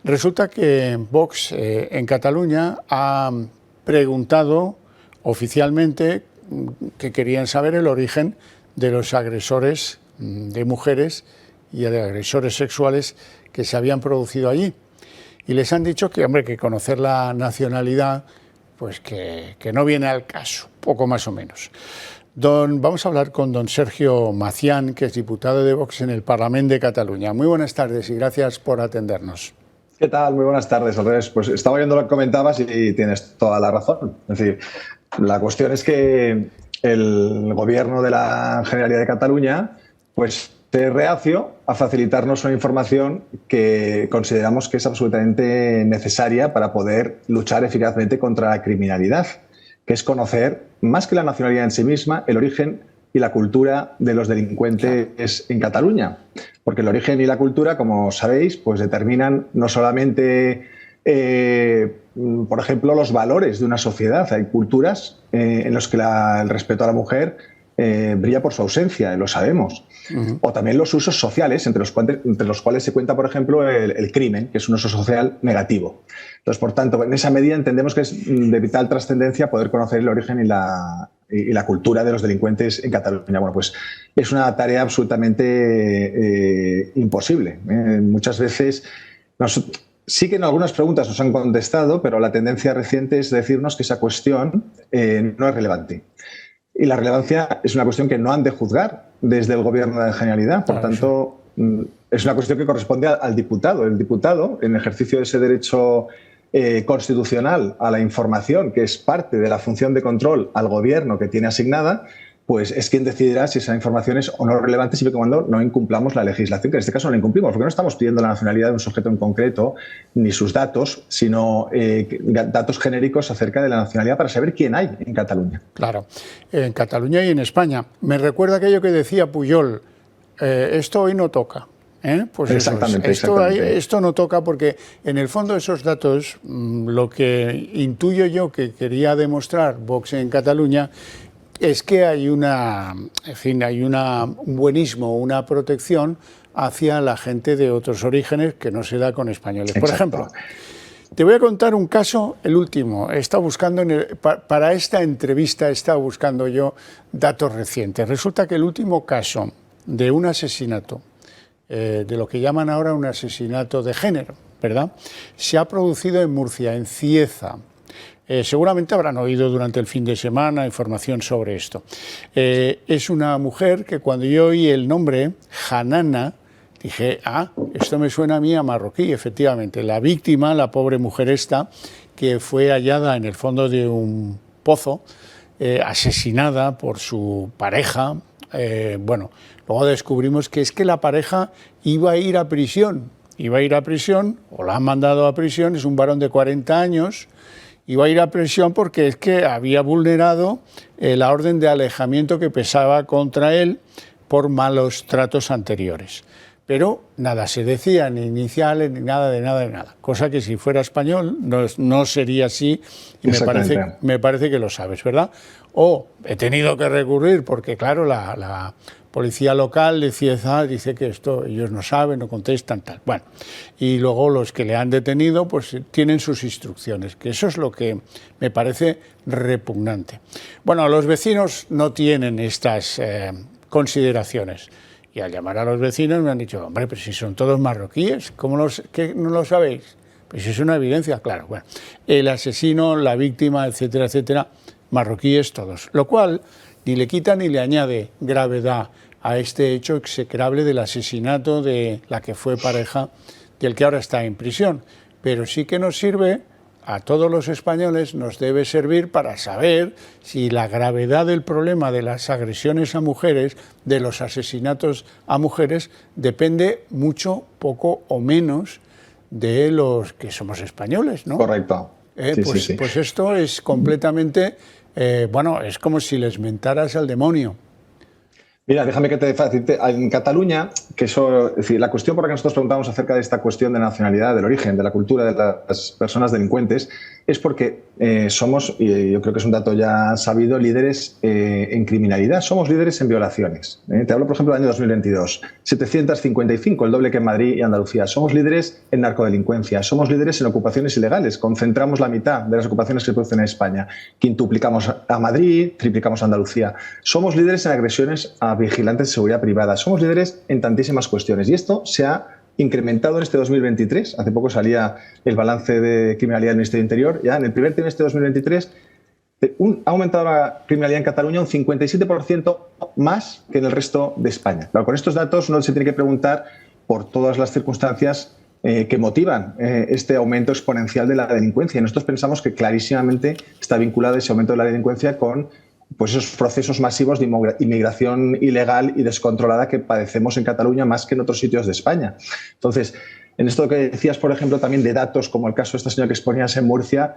Resulta que Vox en Cataluña ha preguntado oficialmente que querían saber el origen de los agresores de mujeres y de agresores sexuales que se habían producido allí. Y les han dicho que, hombre, que conocer la nacionalidad, pues que no viene al caso, poco más o menos. Vamos a hablar con don Sergio Macián, que es diputado de Vox en el Parlamento de Cataluña. Muy buenas tardes y gracias por atendernos. ¿Qué tal? Muy buenas tardes, Andrés. Pues estaba viendo lo que comentabas y tienes toda la razón. Es decir, la cuestión es que el gobierno de la Generalidad de Cataluña pues es reacio a facilitarnos una información que consideramos que es absolutamente necesaria para poder luchar eficazmente contra la criminalidad, que es conocer, más que la nacionalidad en sí misma, el origen y la cultura de los delincuentes en Cataluña. Porque el origen y la cultura, como sabéis, pues determinan no solamente, por ejemplo, los valores de una sociedad. Hay culturas en las que el respeto a la mujer brilla por su ausencia, lo sabemos. O también los usos sociales, entre los cuales se cuenta, por ejemplo, el crimen, que es un uso social negativo. Entonces, por tanto, en esa medida entendemos que es de vital trascendencia poder conocer el origen y la cultura de los delincuentes en Cataluña. Bueno, pues es una tarea absolutamente imposible. Muchas veces sí que en algunas preguntas nos han contestado, pero la tendencia reciente es decirnos que esa cuestión no es relevante. Y la relevancia es una cuestión que no han de juzgar desde el Gobierno de la Generalidad. Por tanto, es una cuestión que corresponde al diputado. El diputado, en ejercicio de ese derecho constitucional a la información, que es parte de la función de control al Gobierno que tiene asignada, pues es quien decidirá si esa información es o no relevante siempre y cuando no incumplamos la legislación, que en este caso no la incumplimos, porque no estamos pidiendo la nacionalidad de un sujeto en concreto ni sus datos, sino datos genéricos acerca de la nacionalidad para saber quién hay en Cataluña. Claro, en Cataluña y en España. Me recuerda aquello que decía Pujol, esto hoy no toca. Pues exactamente, esto no toca porque en el fondo esos datos, lo que intuyo yo que quería demostrar Vox en Cataluña es que hay un buenismo, una protección hacia la gente de otros orígenes que no se da con españoles. Por ejemplo, te voy a contar un caso, el último. He estado buscando para esta entrevista he estado buscando yo datos recientes. Resulta que el último caso de un asesinato, de lo que llaman ahora un asesinato de género, ¿verdad?, se ha producido en Murcia, en Cieza. Seguramente habrán oído durante el fin de semana información sobre esto. Es una mujer que cuando yo oí el nombre, Hanana, dije, esto me suena a mí a marroquí, efectivamente. La víctima, la pobre mujer esta, que fue hallada en el fondo de un pozo, asesinada por su pareja. Bueno, luego descubrimos que es que la pareja iba a ir a prisión. O la han mandado a prisión, es un varón de 40 años, iba a ir a prisión porque es que había vulnerado la orden de alejamiento que pesaba contra él por malos tratos anteriores. Pero nada se decía, ni iniciales, ni nada de nada. Cosa que si fuera español no sería así y me parece que lo sabes, ¿verdad? O he tenido que recurrir porque, claro, la policía local de Cieza dice que esto ellos no saben, no contestan, tal. Bueno, y luego los que le han detenido pues tienen sus instrucciones, que eso es lo que me parece repugnante. Bueno, los vecinos no tienen estas consideraciones. Y al llamar a los vecinos me han dicho, hombre, pero si son todos marroquíes, ¿qué no lo sabéis? Pues es una evidencia, claro. Bueno, el asesino, la víctima, etcétera, etcétera, marroquíes todos. Lo cual ni le quita ni le añade gravedad a este hecho execrable del asesinato de la que fue pareja del que ahora está en prisión. Pero sí que nos sirve, a todos los españoles nos debe servir para saber si la gravedad del problema de las agresiones a mujeres, de los asesinatos a mujeres, depende mucho, poco o menos de los que somos españoles, ¿no? Correcto. Sí. Pues esto es completamente, es como si les mentaras al demonio. Mira, déjame que te facilite. En Cataluña, es decir, la cuestión por la que nosotros preguntamos acerca de esta cuestión de nacionalidad, del origen, de la cultura de las personas delincuentes, es porque somos, y yo creo que es un dato ya sabido, líderes en criminalidad. Somos líderes en violaciones. Te hablo, por ejemplo, del año 2022. 755, el doble que en Madrid y Andalucía. Somos líderes en narcodelincuencia. Somos líderes en ocupaciones ilegales. Concentramos la mitad de las ocupaciones que se producen en España. Quintuplicamos a Madrid, triplicamos a Andalucía. Somos líderes en agresiones a vigilantes de seguridad privada. Somos líderes en tantísimas cuestiones. Y esto se ha incrementado en este 2023. Hace poco salía el balance de criminalidad del Ministerio del Interior. Ya en el primer trimestre de 2023 ha aumentado la criminalidad en Cataluña un 57% más que en el resto de España. Claro, con estos datos uno se tiene que preguntar por todas las circunstancias que motivan este aumento exponencial de la delincuencia. Y nosotros pensamos que clarísimamente está vinculado ese aumento de la delincuencia con pues esos procesos masivos de inmigración ilegal y descontrolada que padecemos en Cataluña más que en otros sitios de España. Entonces, en esto que decías, por ejemplo, también de datos como el caso de esta señora que exponías en Murcia,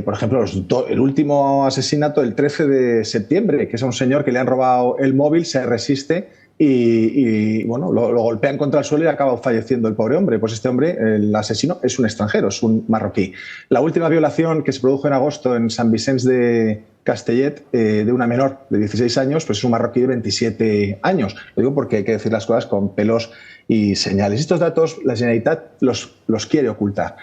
por ejemplo, el último asesinato el 13 de septiembre, que es a un señor que le han robado el móvil, se resiste y bueno, lo golpean contra el suelo y acaba falleciendo el pobre hombre. Pues este hombre, el asesino, es un extranjero, es un marroquí. La última violación que se produjo en agosto en Sant Vicenç de Castellet, de una menor de 16 años, pues es un marroquí de 27 años. Lo digo porque hay que decir las cosas con pelos y señales. Estos datos la Generalitat los quiere ocultar.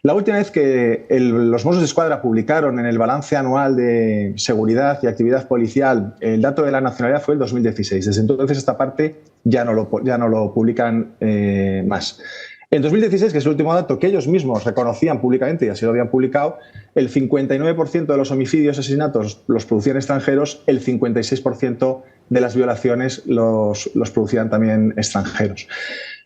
La última vez que los Mossos d'Esquadra publicaron en el balance anual de seguridad y actividad policial el dato de la nacionalidad fue el 2016. Desde entonces esta parte ya no lo publican más. En 2016, que es el último dato que ellos mismos reconocían públicamente y así lo habían publicado, el 59% de los homicidios y asesinatos los producían extranjeros, el 56% de las violaciones los producían también extranjeros.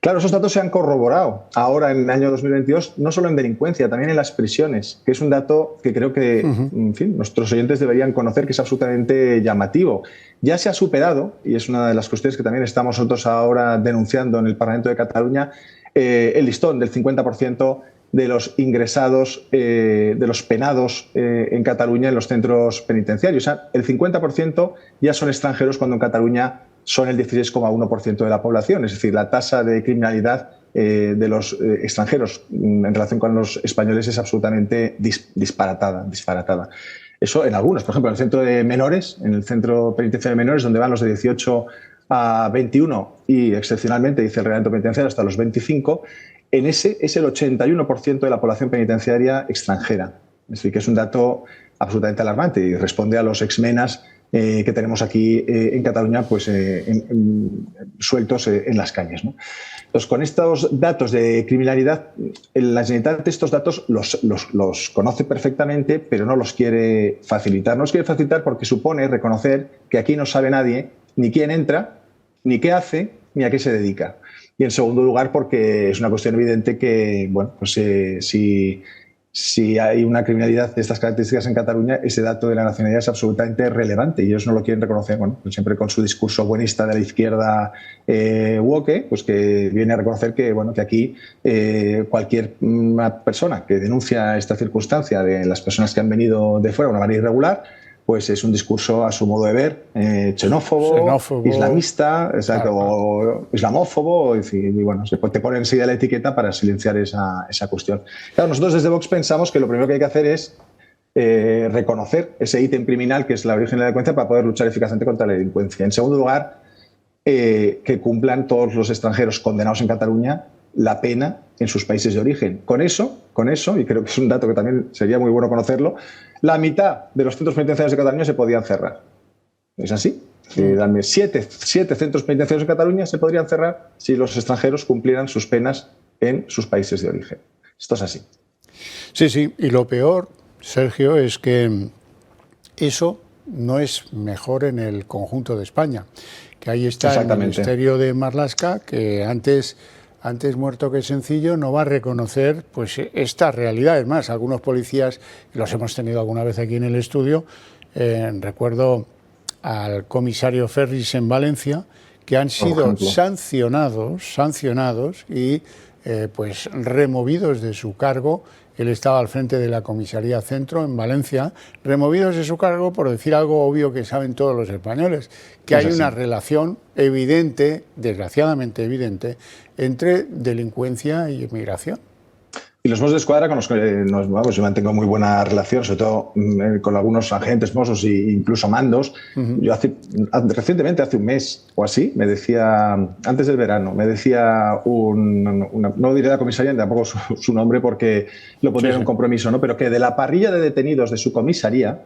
Claro, esos datos se han corroborado ahora en el año 2022, no solo en delincuencia, también en las prisiones, que es un dato que creo que en fin, nuestros oyentes deberían conocer, que es absolutamente llamativo. Ya se ha superado, y es una de las cuestiones que también estamos nosotros ahora denunciando en el Parlamento de Cataluña, el listón del 50% de los ingresados, de los penados en Cataluña en los centros penitenciarios. O sea, el 50% ya son extranjeros cuando en Cataluña son el 16,1% de la población. Es decir, la tasa de criminalidad de los extranjeros en relación con los españoles es absolutamente disparatada. Eso en algunos, por ejemplo, en el centro de menores, en el centro penitenciario de menores, donde van los de 18 a 21 y excepcionalmente, dice el reglamento penitenciario, hasta los 25, en ese es el 81% de la población penitenciaria extranjera. Es decir, que es un dato absolutamente alarmante y responde a los exmenas que tenemos aquí en Cataluña pues, sueltos en las calles, ¿no? Entonces, con estos datos de criminalidad, la Generalitat estos datos los conoce perfectamente, pero no los quiere facilitar. No los quiere facilitar porque supone reconocer que aquí no sabe nadie ni quién entra, ni qué hace, ni a qué se dedica. Y en segundo lugar, porque es una cuestión evidente que, bueno, pues si hay una criminalidad de estas características en Cataluña, ese dato de la nacionalidad es absolutamente relevante y ellos no lo quieren reconocer, bueno, pues siempre con su discurso buenista de la izquierda woke, pues que viene a reconocer que, bueno, que aquí cualquier persona que denuncia esta circunstancia de las personas que han venido de fuera de una manera irregular, pues es un discurso a su modo de ver, xenófobo, islamista, exacto, o islamófobo, y bueno, te ponen enseguida la etiqueta para silenciar esa cuestión. Claro, nosotros desde Vox pensamos que lo primero que hay que hacer es reconocer ese ítem criminal que es la origen de la delincuencia para poder luchar eficazmente contra la delincuencia. En segundo lugar, que cumplan todos los extranjeros condenados en Cataluña la pena en sus países de origen. Con eso, y creo que es un dato que también sería muy bueno conocerlo, la mitad de los centros penitenciarios de Cataluña se podían cerrar. ¿Es así? Siete centros penitenciarios de Cataluña se podrían cerrar si los extranjeros cumplieran sus penas en sus países de origen. Esto es así. Sí, y lo peor, Sergio, es que eso no es mejor en el conjunto de España. Que ahí está el Ministerio de Marlaska, que antes muerto que sencillo, no va a reconocer pues esta realidad. Es más, algunos policías, los hemos tenido alguna vez aquí en el estudio, recuerdo al comisario Ferris en Valencia, que han sido sancionados y pues removidos de su cargo. Él estaba al frente de la comisaría Centro en Valencia, removidos de su cargo por decir algo obvio que saben todos los españoles, que hay una relación evidente, desgraciadamente evidente, entre delincuencia y inmigración. Y los Mossos de Escuadra con los que vamos, yo mantengo muy buena relación, sobre todo con algunos agentes Mossos e incluso mandos. Yo recientemente, hace un mes o así, me decía, antes del verano, me decía no diré la comisaría ni tampoco su nombre porque lo pondría en un compromiso, ¿no? Pero que de la parrilla de detenidos de su comisaría,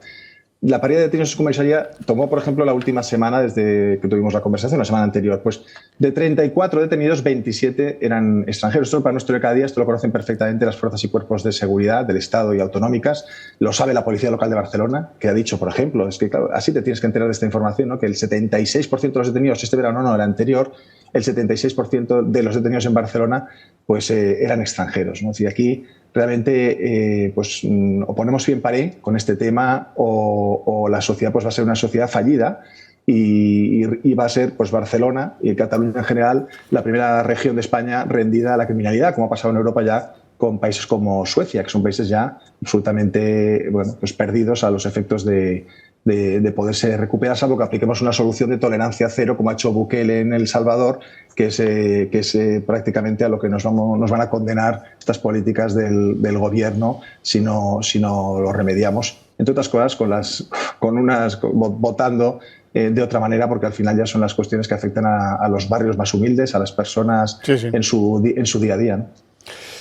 la parrilla de detenidos de su comisaría tomó, por ejemplo, la última semana desde que tuvimos la conversación, la semana anterior. Pues de 34 detenidos, 27 eran extranjeros. Esto para nuestro de cada día, esto lo conocen perfectamente las fuerzas y cuerpos de seguridad del Estado y autonómicas. Lo sabe la Policía Local de Barcelona, que ha dicho, por ejemplo, es que claro, así te tienes que enterar de esta información, ¿no? Que el 76% de los detenidos este verano, no, el anterior, el 76% de los detenidos en Barcelona pues eran extranjeros, ¿no? Es decir, aquí realmente pues, o ponemos pie en pared con este tema o la sociedad pues, va a ser una sociedad fallida y va a ser pues, Barcelona y Cataluña en general la primera región de España rendida a la criminalidad, como ha pasado en Europa ya con países como Suecia, que son países ya absolutamente pues perdidos a los efectos de poderse recuperar, salvo que apliquemos una solución de tolerancia cero, como ha hecho Bukele en El Salvador, que es prácticamente a lo que nos van a condenar estas políticas del gobierno si no lo remediamos. Entre otras cosas, votando de otra manera, porque al final ya son las cuestiones que afectan a los barrios más humildes, a las personas en su día a día, ¿no?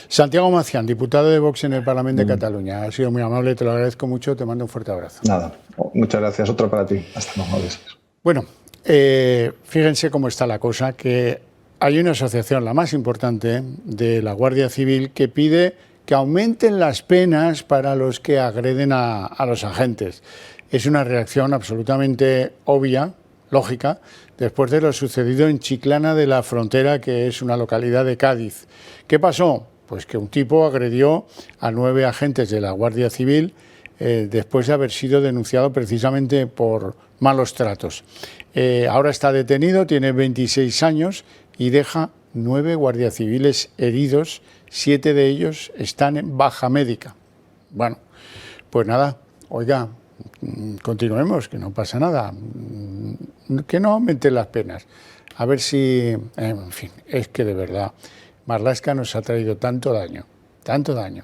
Santiago Macián, diputado de Vox en el Parlamento de Cataluña. Ha sido muy amable, te lo agradezco mucho, te mando un fuerte abrazo. Nada, muchas gracias. Otro para ti. Hasta luego. Bueno, fíjense cómo está la cosa, que hay una asociación, la más importante, de la Guardia Civil, que pide que aumenten las penas para los que agreden a los agentes. Es una reacción absolutamente obvia, lógica, después de lo sucedido en Chiclana de la Frontera, que es una localidad de Cádiz. ¿Qué pasó? Pues que un tipo agredió a 9 agentes de la Guardia Civil después de haber sido denunciado precisamente por malos tratos. Ahora está detenido, tiene 26 años y deja 9 guardias civiles heridos, 7 de ellos están en baja médica. Bueno, pues nada, oiga, continuemos, que no pasa nada, que no aumenten las penas. A ver si, en fin, es que de verdad Marlaska nos ha traído tanto daño, tanto daño.